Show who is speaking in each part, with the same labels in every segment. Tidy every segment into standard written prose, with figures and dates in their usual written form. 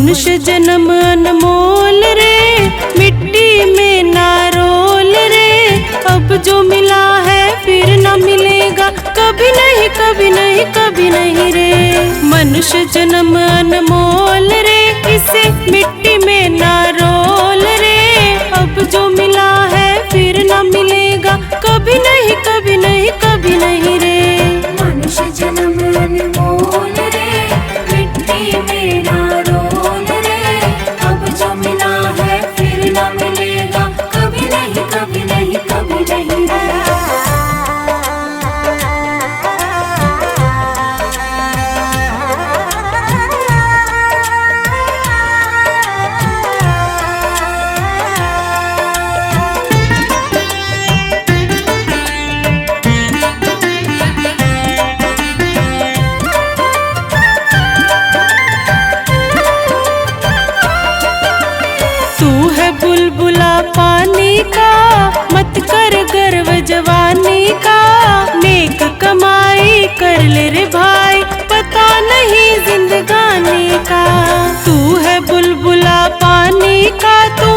Speaker 1: मनुष्य जन्म अनमोल रे, मिट्टी में ना रोल रे। अब जो मिला है फिर न मिलेगा, कभी नहीं कभी नहीं कभी नहीं रे। मनुष्य जन्म अनमोल रे, इसे मिट्टी में ना रोल रे। अब जो मिला है फिर न मिलेगा, कभी नहीं कभी नहीं कभी नहीं रे।
Speaker 2: मनुष्य जन्म अनमोल रे, मिट्टी में ना रोल रे। अब जो मिला है फिर न मिलेगा, कभी नहीं कभी नहीं कभी नहीं रे।
Speaker 1: बुलबुला पानी का, मत कर गर्व जवानी का। नेक कमाई कर ले रे भाई, पता नहीं जिंदगानी का। तू है बुलबुला पानी का, तू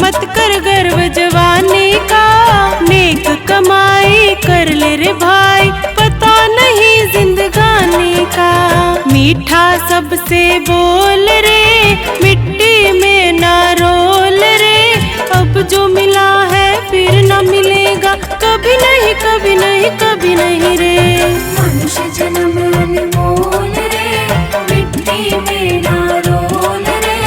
Speaker 1: मत कर गर्व जवानी का। नेक कमाई कर ले रे भाई, पता नहीं जिंदगानी का। मीठा सबसे बोल रे, मिट्टी में ना रोल रे। अब जो मिला है फिर न मिलेगा, कभी नहीं कभी नहीं कभी नहीं रे।
Speaker 2: मनुष्य जन्म अनमोल रे, मिट्टी में ना रोल रे।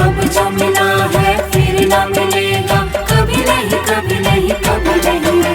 Speaker 2: अब जो मिला है फिर न मिलेगा, कभी नहीं कभी नहीं कभी नहीं रे।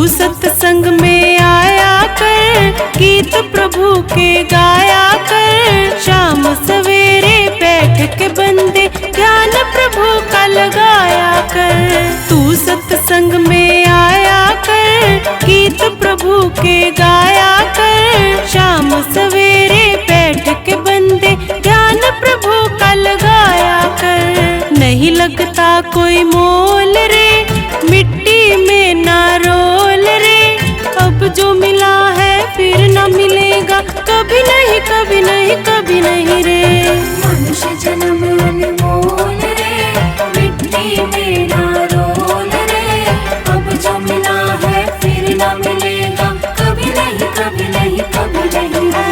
Speaker 1: सत्संग में आया कर, गीत प्रभु के गाया कर। शाम सवेरे बैठ के बंदे ध्यान प्रभु का लगाया कर। तू सत्संग में आया कर, गीत प्रभु के गाया कर। शाम सवेरे बैठ के बंदे ध्यान प्रभु का लगाया कर। नहीं लगता कोई मोल रे, मिट्टी में ना रोल रे। अब जो मिला है फिर न मिलेगा, कभी नहीं कभी नहीं कभी नहीं रे।
Speaker 2: मनुष्य जन्म अनमोल रे, मिट्टी में ना रोल रे। अब जो मिला है फिर न मिलेगा, कभी नहीं कभी नहीं कभी नहीं रे।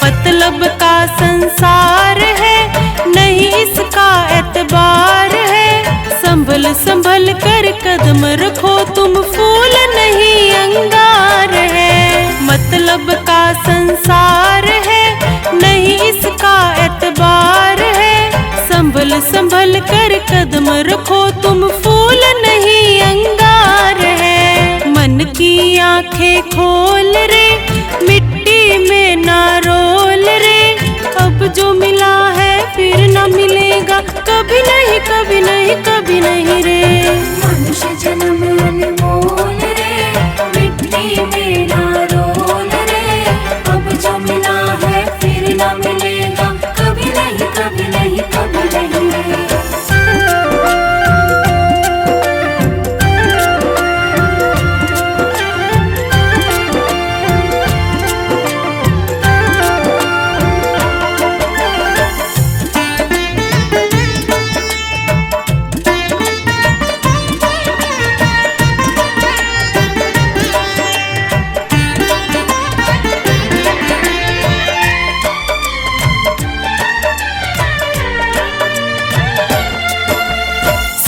Speaker 1: मतलब का संसार है, नहीं इसका एतबार है। संभल संभल कर कदम रखो तुम, फूल नहीं अंगार है। मतलब का संसार है, नहीं इसका एतबार है। संभल संभल कर कदम रखो तुम, फूल नहीं अंगार है। मन की आंखें खोल रे, मिट्टी में ना रोल रे। अब जो मिला है फिर न मिलेगा, कभी नहीं कभी नहीं कभी नहीं रे।
Speaker 2: मनुष्य जन्म अनमोल रे, मिट्टी में ना रोल रे। अब जो मिला है फिर न मिलेगा, कभी नहीं कभी नहीं कभी नहीं रे।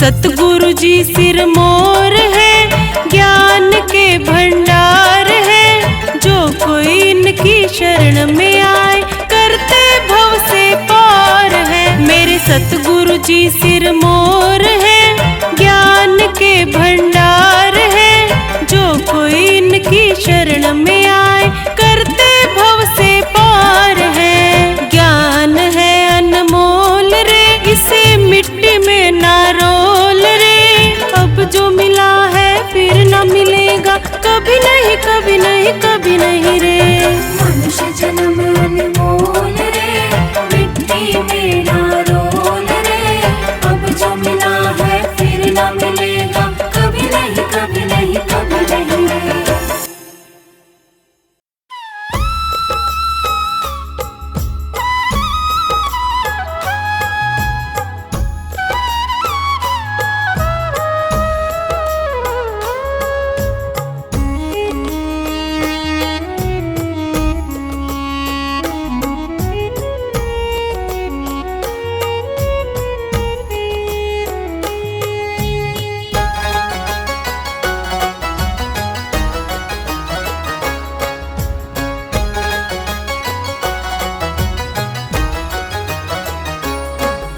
Speaker 1: सतगुरु जी सिरमौर है, ज्ञान के भंडार है। जो कोई इनकी शरण में आए, करते भव से पार है। मेरे सतगुरु जी सिरमौर है, ज्ञान के भंडार है। जो कोई इनकी शरण में आए, करते भव से पार है। ज्ञान है अनमोल रे, इसे मिट्टी में ना रोल रे। अब जो मिला है फिर न मिलेगा, कभी नहीं कभी नहीं कभी नहीं रे।
Speaker 2: मनुष्य जन्म अनमोल रे, मिट्टी में ना रोल रे। अब जो मिला है फिर न मिलेगा, कभी नहीं कभी नहीं कभी नहीं रे।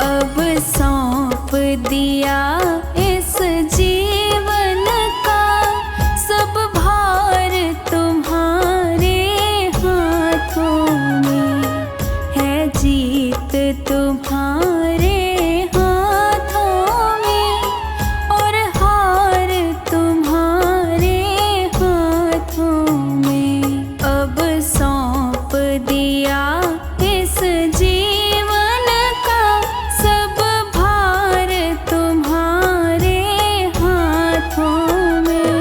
Speaker 3: अब सौंप दिया इस जीवन का सब भार तुम्हारे हाथों में है। जीत तुम्हारे हाथों में और हार तुम्हारे हाथों में। अब सौंप दिया इस जीवन का सब भार तुम्हारे हाथों में।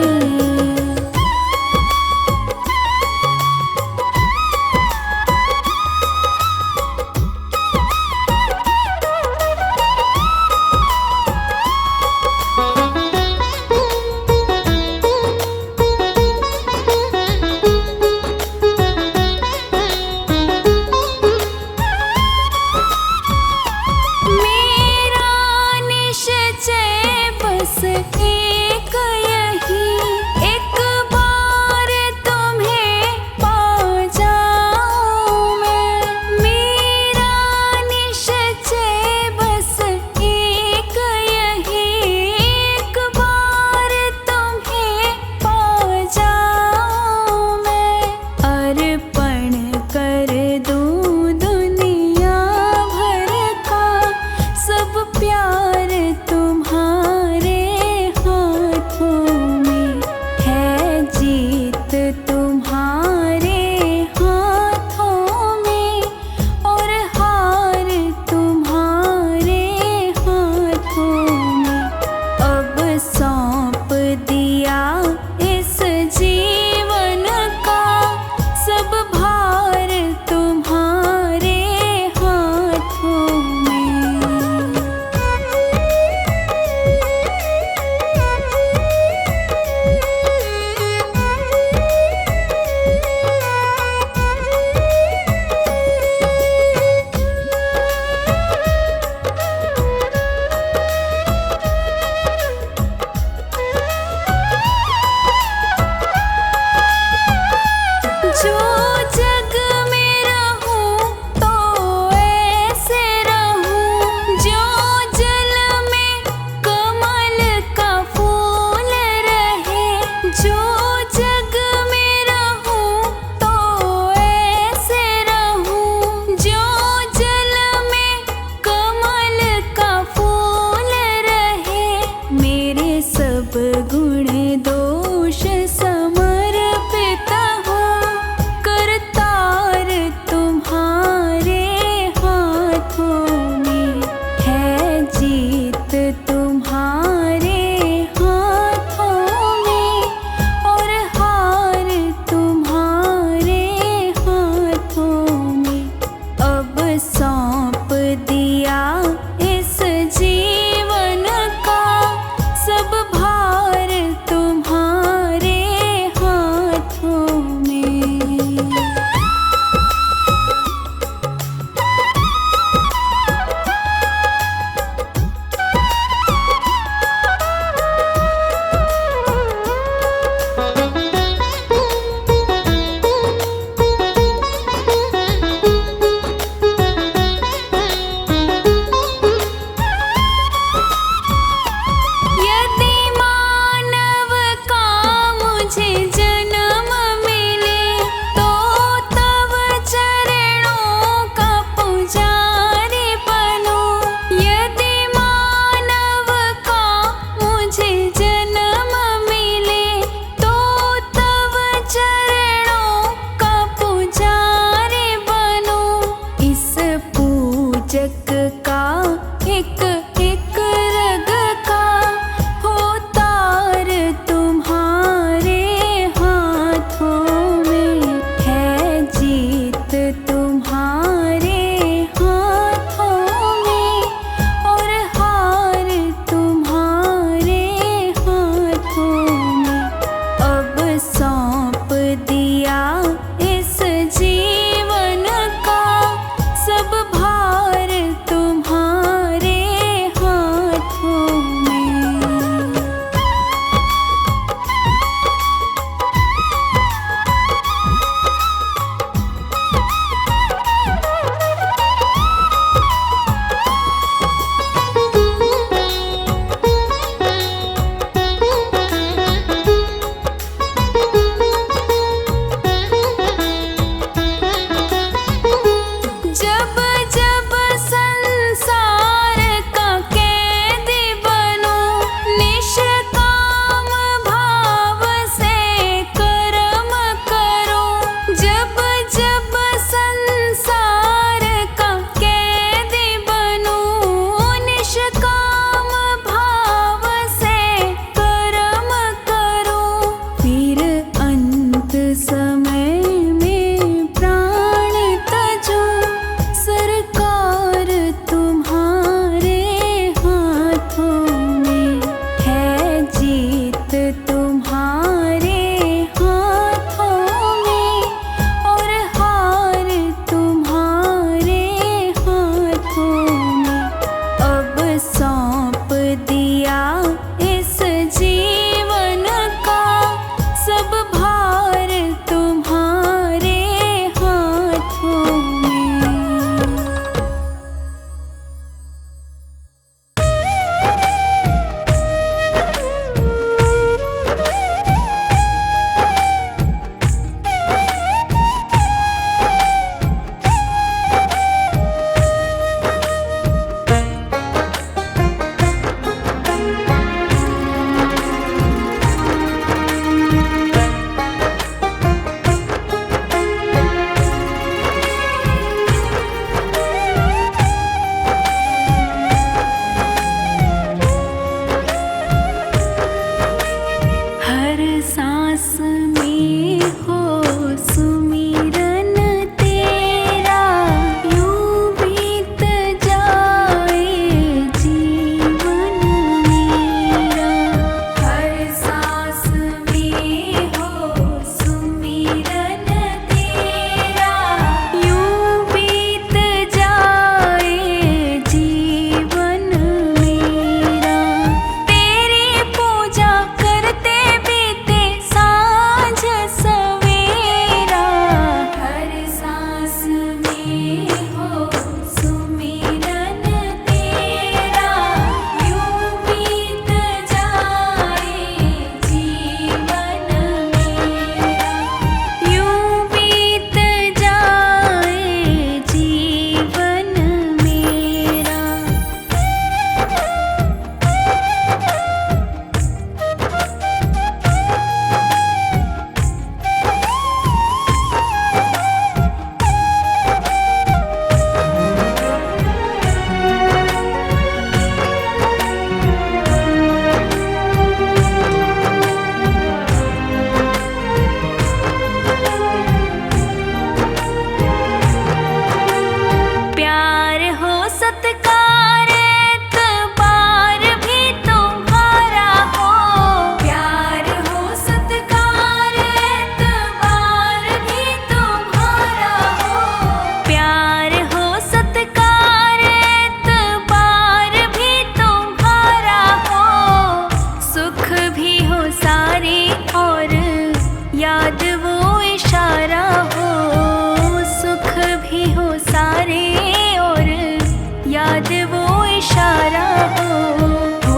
Speaker 3: इशारा हो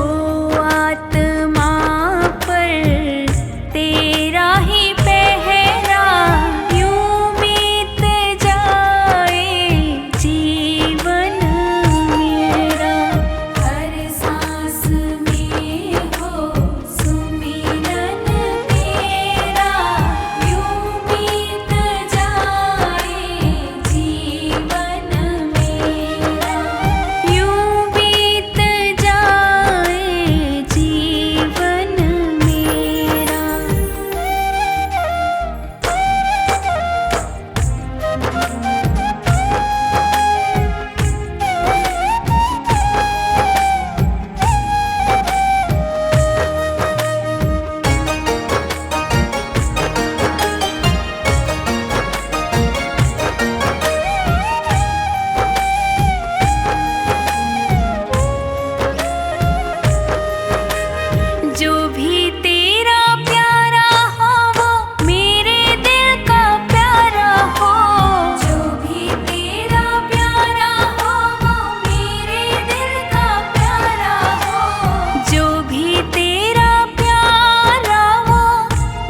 Speaker 3: आत्मा पर तेरा ही पहरा, यूं बीत जाए जीवन मेरा। हर सांस में हो सुमिरन तेरा, यूं बीत जाए जीवन मेरा, यूं बीत जाए जीवन मेरा। जो भी तेरा प्यारा हो वो मेरे दिल का प्यारा हो, जो भी तेरा प्यारा हो वो मेरे दिल का प्यारा हो, जो भी तेरा प्यारा वो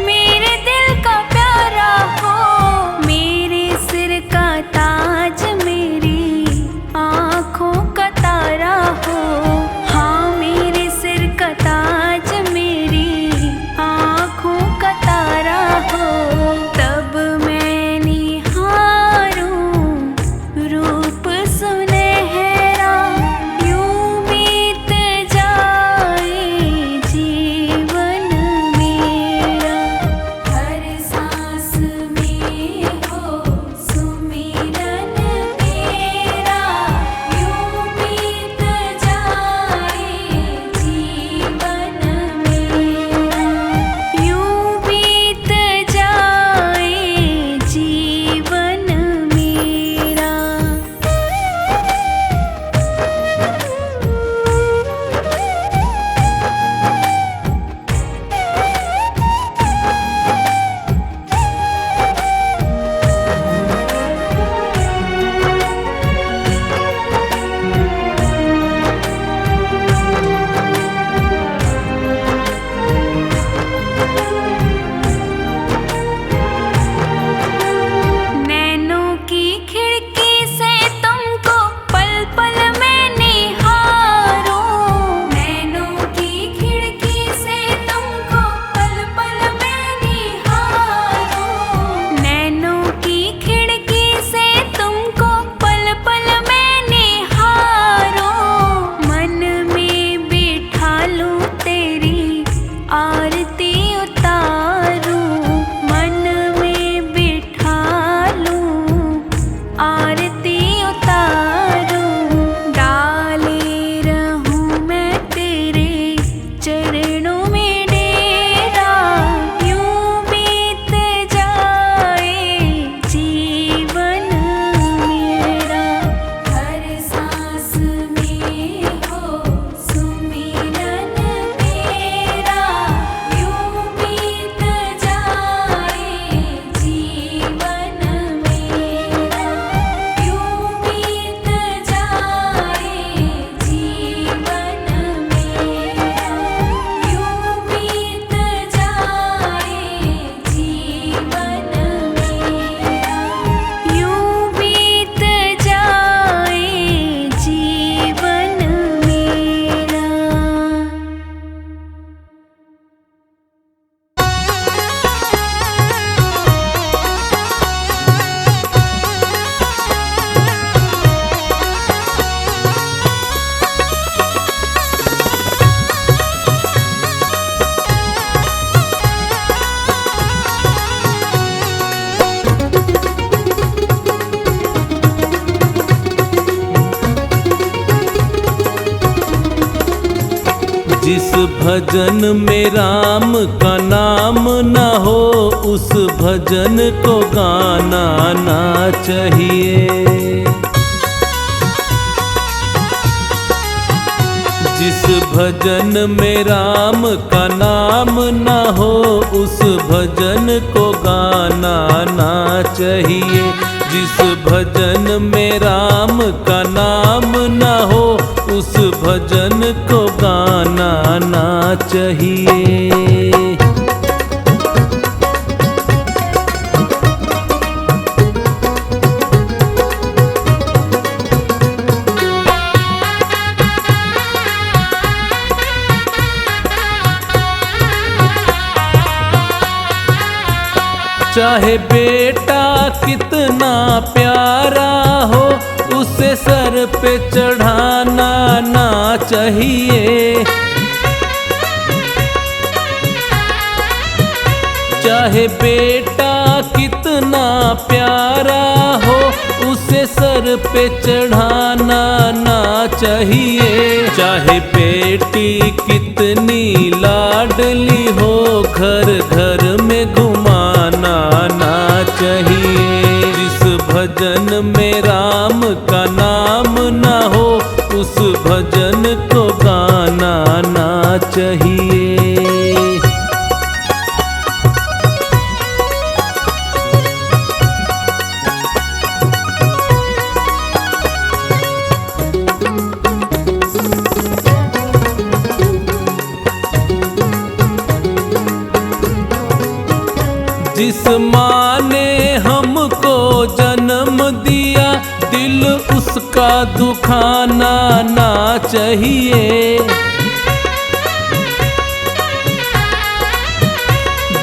Speaker 3: मेरे दिल का प्यारा हो। मेरे सिर का ताज मेरी आँखों का तारा हो, हाँ मेरे सिर का ताज मेरी आँखों का तारा हो। तब मैं निहारूं रूप सुनहरा, यूं बीत जाए जीवन मेरा। हर सांस में हो सुमिरन तेरा, यूं बीत जाए जीवन मेरा, यूं बीत जाए जीवन मेरा। नैनों की खिड़की से तुमको पल पल मैं निहारूं, नैनों की खिड़की से तुमको पल पल मैं निहारूं, नैनों की खिड़की से तुमको पल पल मैं निहारूं। मन में बिठा लूं तेरी आरती उतारूं, मन में बिठा लूं आरती उतारूं। डाले रहूं मैं तेरे चरणों में डेरा, यूं बीत जाए जीवन मेरा। हर सांस में हो सुमिरन तेरा, यूं बीत जाए जीवन मेरा, यूं बीत जाए जीवन मेरा, यूं बीत जाए जीवन मेरा, यूं बीत जाए जीवन मेरा।
Speaker 4: जिस भजन में राम का नाम न हो उस भजन को गाना ना चाहिए। जिस भजन में राम का नाम न हो उस भजन को गाना ना चाहिए। जिस भजन में राम का नाम न हो उस भजन को गाना ना चाहिए। चाहे बेटा कितना प्यारा हो, उसे सर पे चढ़ाना ना चाहिए। चाहे बेटा कितना प्यारा हो, उसे सर पे चढ़ाना ना चाहिए। चाहे बेटी कितनी लाडली हो, घर घर में घुमाना ना चाहिए। जिस भजन में राम का नाम ना हो, उस भजन को गाना ना चाहिए। जिस माँ ने हमको जन्म दिया, दिल उसका दुखाना ना चाहिए।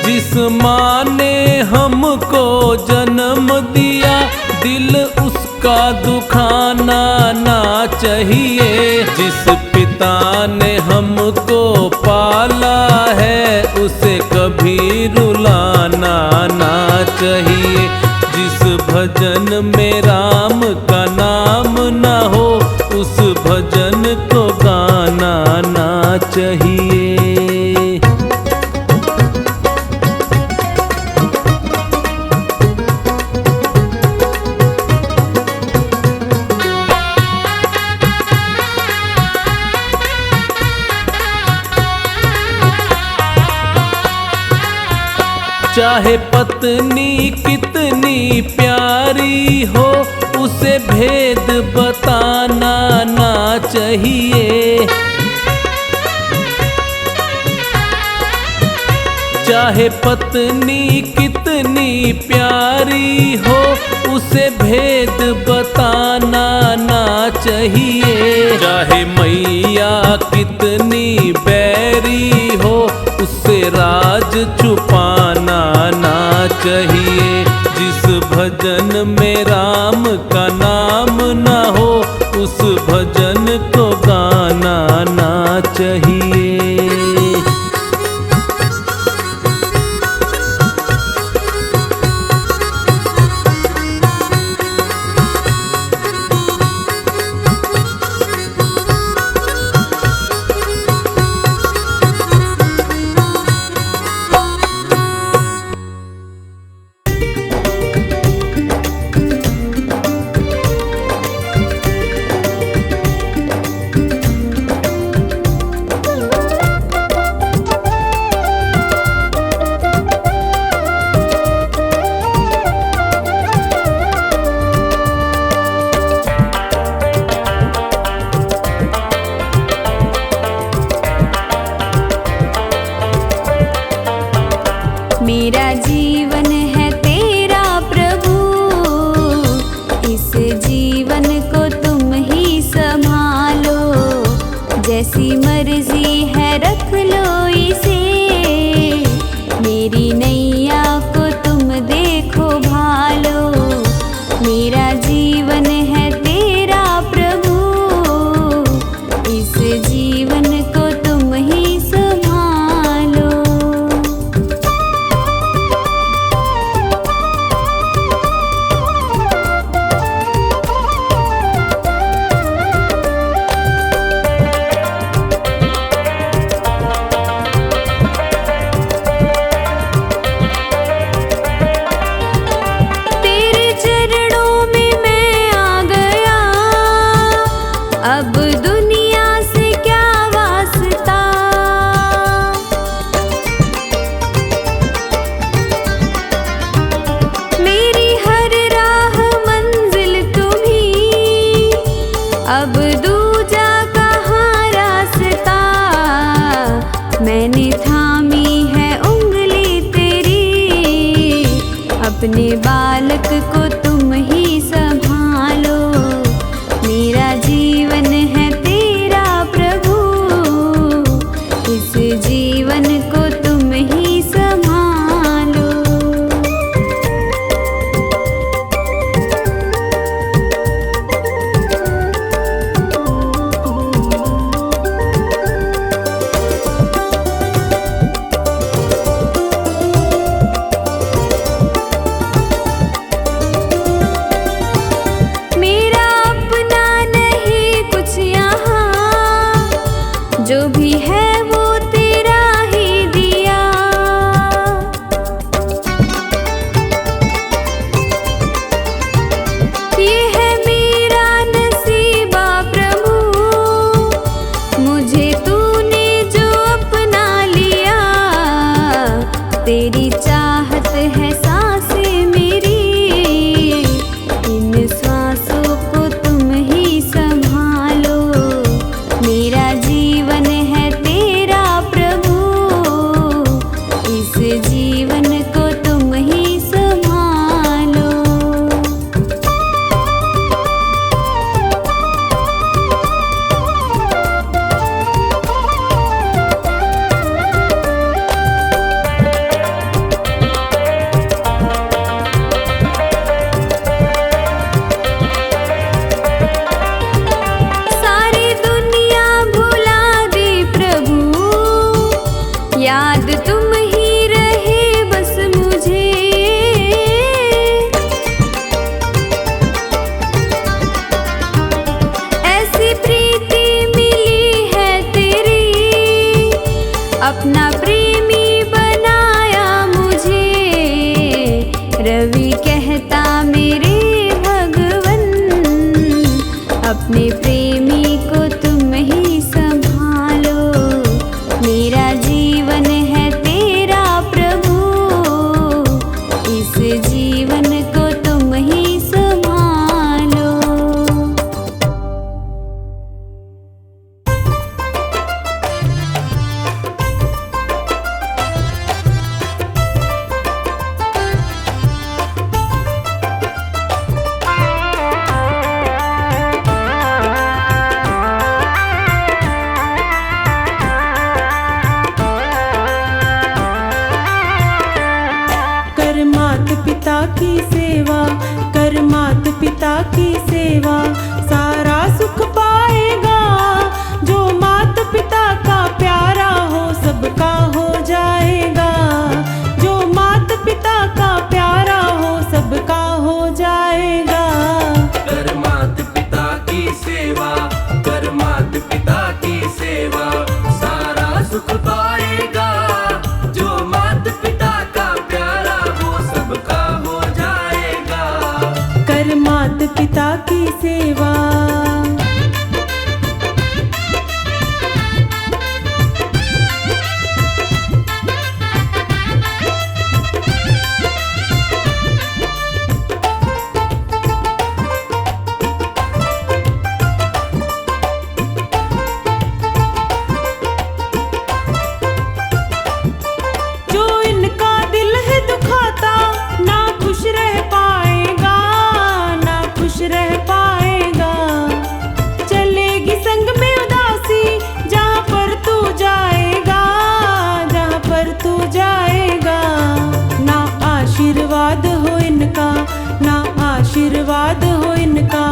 Speaker 4: जिस माँ ने हमको जन्म दिया, दिल उसका दुखाना ना चाहिए। जिस पिता ने हमको पाला है, उसे कभी रुलाना ना चाहिए। जिस भजन में राम का नाम ना हो, उस भजन को गाना ना चाहिए। चाहे पत्नी कितनी प्यारी हो, उसे भेद बताना ना चाहिए। चाहे पत्नी कितनी प्यारी हो, उसे भेद बताना ना चाहिए। चाहे मैया कितनी बैरी हो, उससे राज छुपाना ना चाहिए। जिस भजन में राम का नाम ना हो, उस भजन को गाना ना चाहिए।
Speaker 3: मेरा जीवन है तेरा प्रभु, इस जीवन को तुम ही संभालो। जैसी मर्जी है रख लो इसे, मेरी नैया को तुम देखो भालो। मेरा जीवन है तेरा प्रभु, इस जीवन को तुम ही संभालो। अब दुनिया से क्या वास्ता, मेरी हर राह मंजिल तुम्ही। अब दूजा कहाँ अपने प्रेमी को तुम ही संभालो, मेरा जीवन है तेरा प्रभु, इस जीवन को तुम ही संभालो।
Speaker 1: कर मात पिता की सेवा, कर मात पिता की सेवा, सारा सुख पाएगा। जो मात पिता का प्यारा हो सबका हो जाएगा, जो मात पिता का प्यारा हो सबका हो जाएगा।
Speaker 4: कर मात पिता की सेवा, कर मात पिता की सेवा, सारा सुख पाएगा। जो मात पिता का प्यारा वो सबका हो जाएगा।
Speaker 1: कर मात पिता की सेवा। जो इनका दिल है दुखाता, ना खुश रह पाएगा, ना खुश रह पाएगा। चलेगी संग में उदासी, जहाँ पर तू जाएगा, जहाँ पर तू जाएगा। ना आशीर्वाद हो इनका, ना आशीर्वाद हो इनका,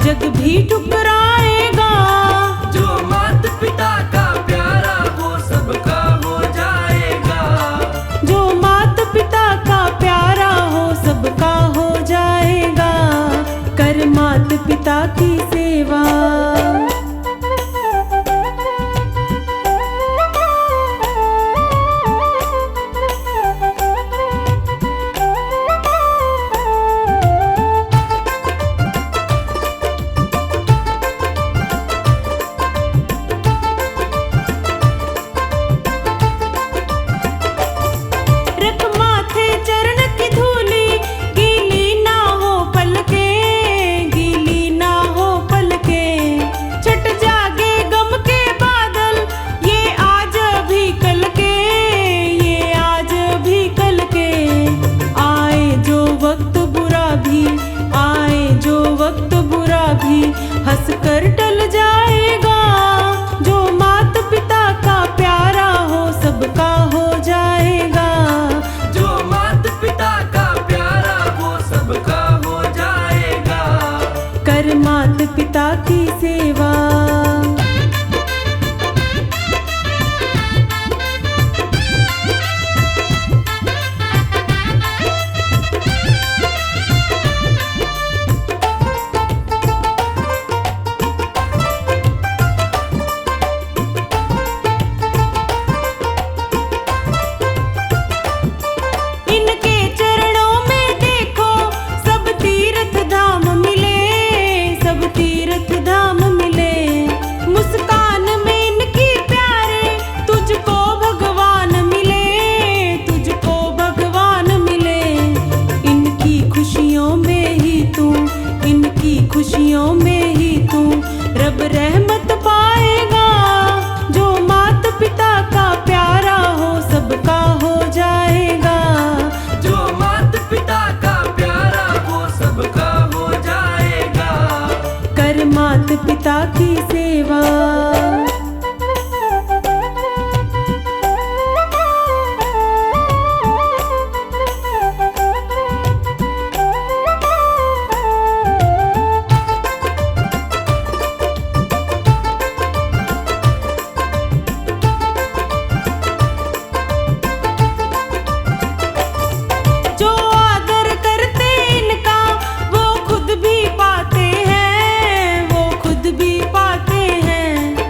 Speaker 1: जग भी ठुकराएगा।
Speaker 4: जो मात पिता का प्यारा वो सबका हो जाएगा।
Speaker 1: जो मात पिता का प्यारा हो सबका हो जाएगा। कर मात पिता की सेवा। रख माथे चरण की धूली, गीली ना हो पलके, गीली ना हो पलके। छट जागे गम के बादल, ये आज भी कल के, ये आज भी कल के। आए जो वक्त बुरा भी, आए जो वक्त बुरा भी, हंस कर टल जाएगा। जो मात पिता का प्यारा हो सबका हो जाएगा।
Speaker 4: जो मात पिता का प्यारा वो सबका हो जाएगा।
Speaker 1: कर मात पिता की सेवा। इनके चरणों में देखो सब तीर्थ धाम मिले, सब तीर्थ धाम मिले। मुस्कान में इनकी प्यारे, तुझको भगवान मिले, तुझको भगवान मिले। इनकी खुशियों में ही तू, इनकी खुशियों में ही तू रब रहमत पाएगा। जो मात पिता का प्यारा हो सबका हो जाएगा।
Speaker 4: जो मात पिता का प्यारा वो सबका हो जाएगा।
Speaker 1: कर मात पिता की सेवा। जो आदर करते इनका वो खुद भी पाते हैं, वो खुद भी पाते हैं।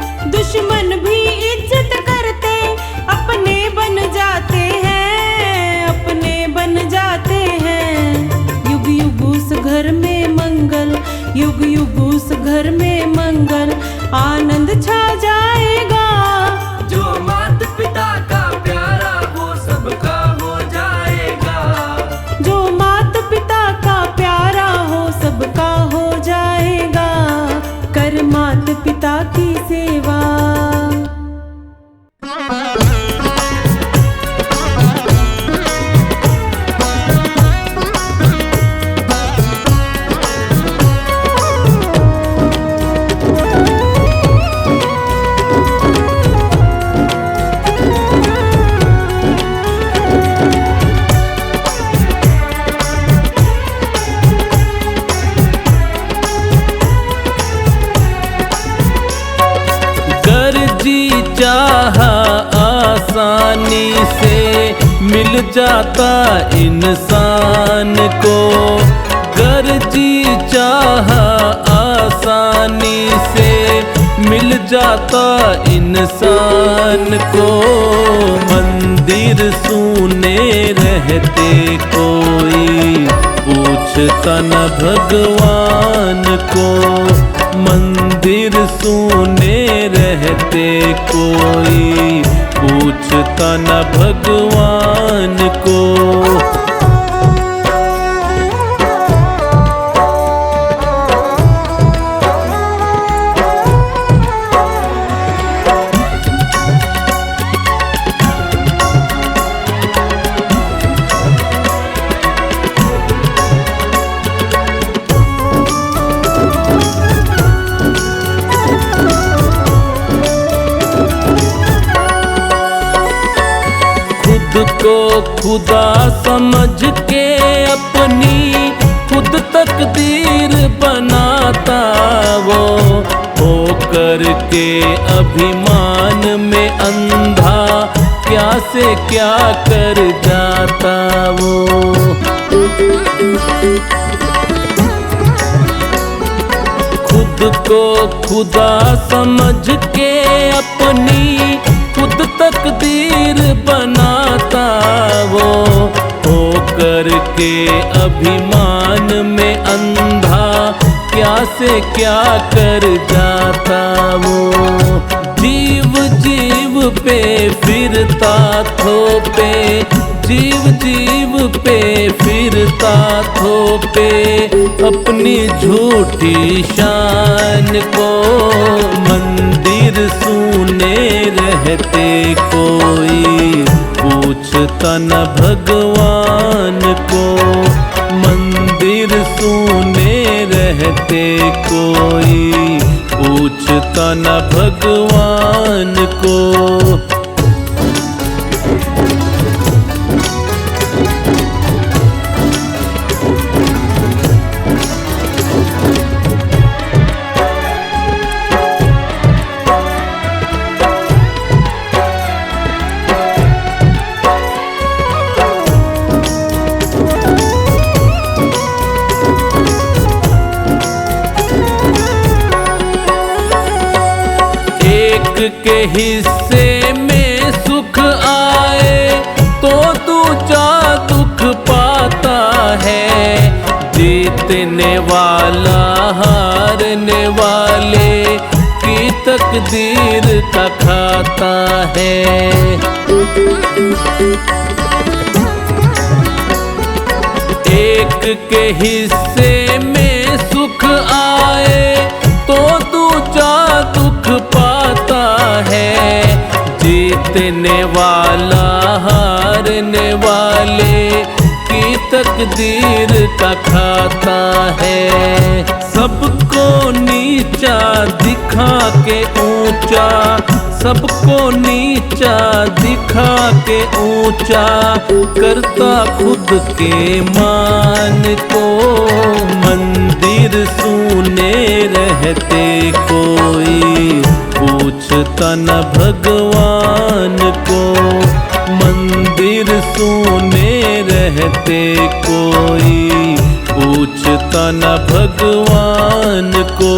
Speaker 1: आनंद छा जाएगा।
Speaker 4: जो माता पिता का प्यारा वो सबका हो जाएगा।
Speaker 1: जो माता पिता का प्यारा हो सबका हो जाएगा। कर माता पिता की सेवा।
Speaker 5: चाहा आसानी से मिल जाता इंसान को। गर जी चाहा आसानी से मिल जाता इंसान को। मंदिर सूने रहते कोई पूछता न भगवान को। मंदिर सूने रहते कोई पूछता न भगवान को। खुद को खुदा समझ के अपनी खुद तकदीर बनाता वो। होकर के अभिमान में अंधा क्या से क्या कर जाता वो। खुद को खुदा समझ के अपनी खुद तकदीर बनाता वो। होकर के अभिमान में अंधा क्या से क्या कर जाता वो। जीव जीव पे फिरता थोपे। जीव जीव पे फिरता थोपे अपनी झूठी शान को। मंदिर सूने रहते कोई पूछता न भगवान को। मंदिर सूने रहते कोई पूछता न भगवान को। के हिस्से में सुख आए तो दूजा दुख पाता है। जीतने वाला हारने वाले की तकदीर का खाता है। एक के हिस्से में सुख आए तो दूजा दुख पाता है। जीतने वाला हारने वाले की तकदीर का खाता है। सबको नीचा दिखा के ऊंचा। सबको नीचा दिखा के ऊंचा करता खुद के मान को। मंदिर सूने रहते कोई पूछता न भगवान को। मंदिर सूने रहते कोई पूछता न भगवान को।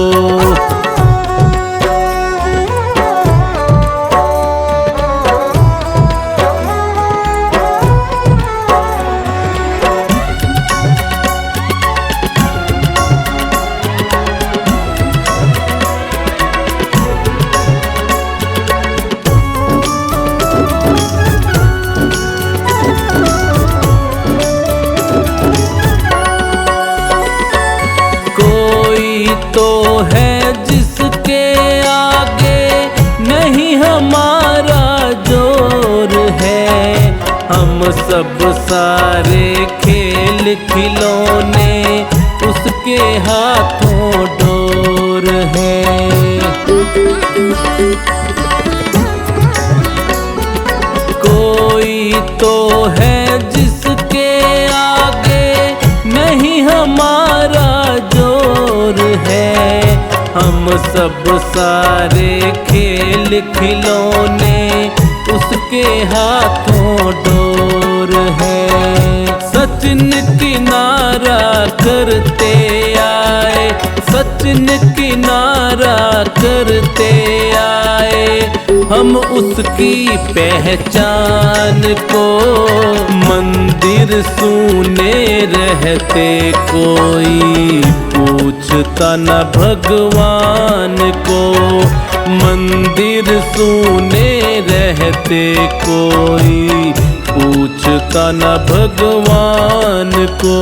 Speaker 5: है जिसके आगे नहीं हमारा जोर है। हम सब सारे खेल खिलौने उसके हाथों डोर है। कोई तो है जिसके आगे नहीं हमारा जोर है। हम सब सारे खेल खिलौने उसके हाथों डोर है। सचिन किनारा करते आए, सचिन किनारा करते आए, हम उसकी पहचान को। मंदिर सूने रहते कोई पूछता न भगवान को। मंदिर सूने रहते कोई पूछता न भगवान को।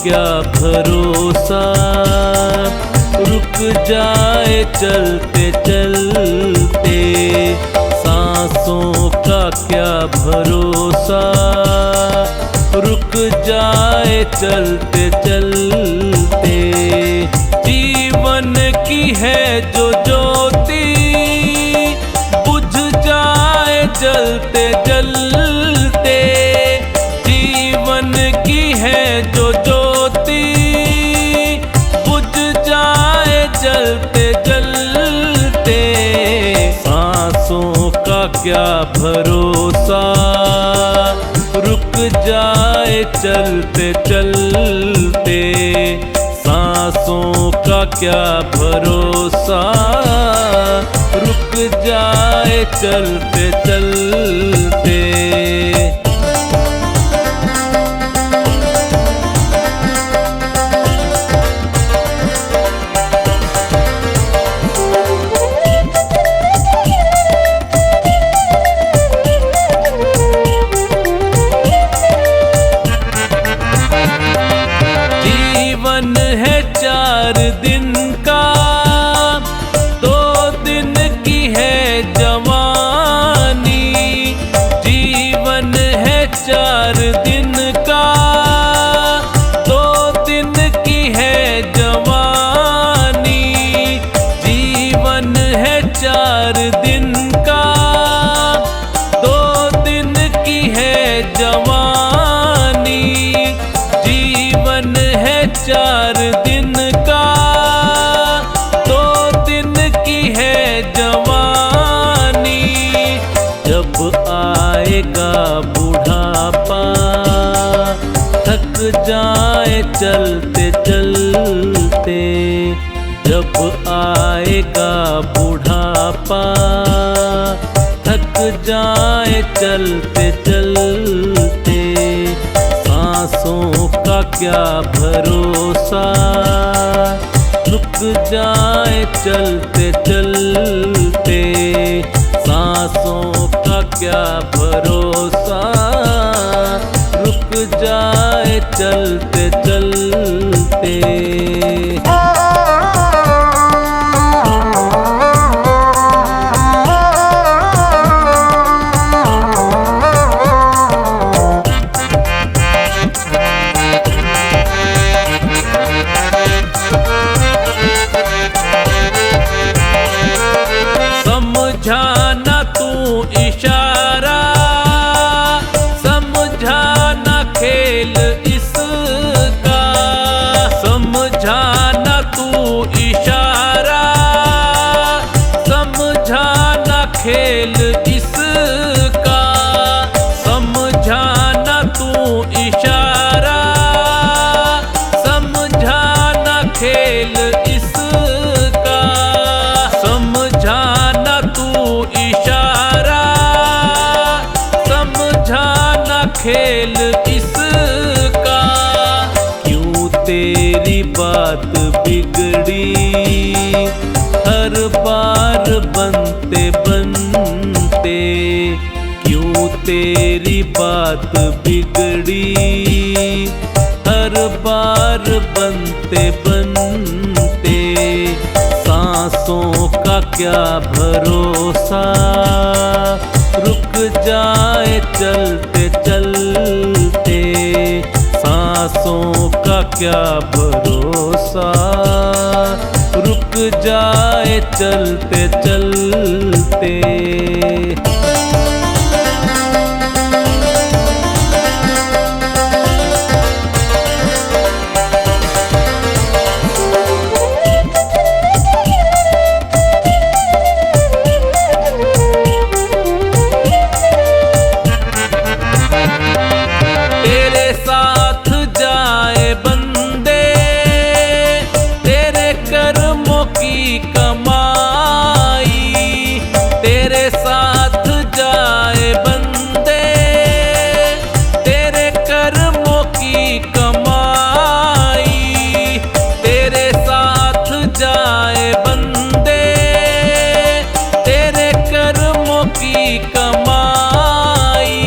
Speaker 5: क्या भरोसा, रुक जाए चलते चलते। सांसों का क्या भरोसा, रुक जाए चलते चलते। जीवन की है जो ज्योति, बुझ जाए जलते जलते। जीवन की है जो ज्योति, बुझ जाए जलते जलते। सांसों का क्या भरोसा, रुक जाए चलते चलते। सांसों का क्या भरोसा, रुक जाए चलते चलते। जीवन है 4 दिन का, 2 दिन की है जवानी। जीवन है 4 दिन का, 2 दिन की है जवानी। जीवन है 4 दिन का, 2 दिन की है जवानी। जीवन है 4 दिन का, 2 दिन की है जवानी। जब आएगा बुढ़ापा, थक जाए चलते चलते। जब आएगा बुढ़ापा, थक जाए चलते चलते। सांसों का क्या भरोसा, रुक जाए चलते चलते। सांसों का क्या भरोसा, रुक जाए चलते चलते। समझाना तू इशारा, समझाना खेल इसका। समझाना तू इशारा, समझाना खेल इसका। समझाना तू इशारा, समझाना खेल इसका। समझाना तू इशारा, समझाना खेल इसका। क्यों तेरी बात बिगड़ी, हर बार बनते बनते। क्यों तेरी बात बिगड़ी, हर बार बनते बनते। सांसों का क्या भरोसा, रुक जाए चलते चलते। सांसों का क्या भरोसा, रुक जाए चलते चलते। तेरे साथ जाए बंदे, तेरे कर्मों की कमाई। तेरे साथ जाए बंदे, तेरे कर्मों की कमाई। तेरे साथ जाए बंदे, तेरे कर्मों की कमाई।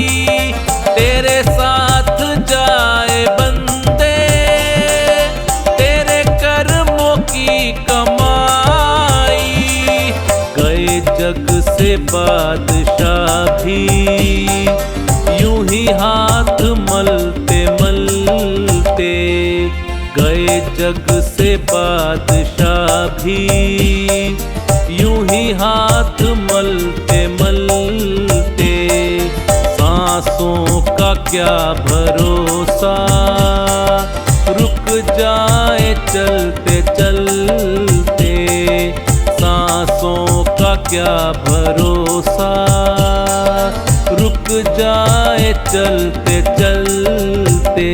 Speaker 5: तेरे साथ जाए बंदे, कमाई। गए जग से बादशाह भी यूं ही हाथ मलते मलते। गए जग से बादशाह भी यूं ही हाथ मलते मलते। सांसों का क्या भरोसा, रुक जाए चलते चलते। सांसों का क्या भरोसा, रुक जाए चलते चलते।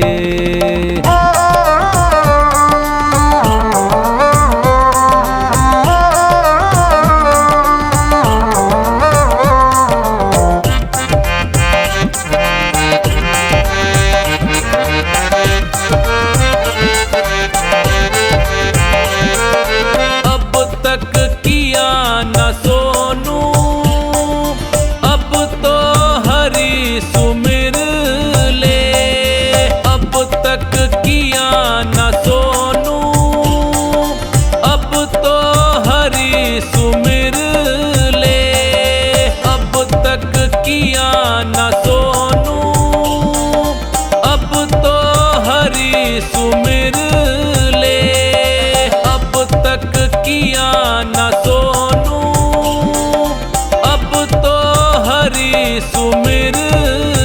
Speaker 5: सुमिर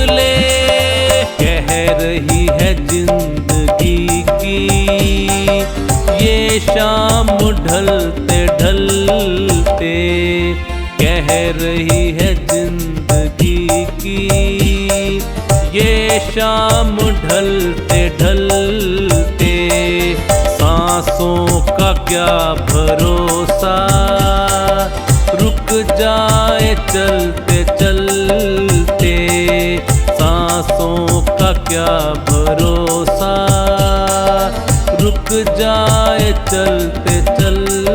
Speaker 5: ले। कह रही है जिंदगी की ये शाम ढलते ढलते। कह रही है जिंदगी की ये शाम ढलते ढलते। सांसों का क्या भरोसा, रुक जाए चलते चलते। सांसों का क्या भरोसा, रुक जाए चलते चलते।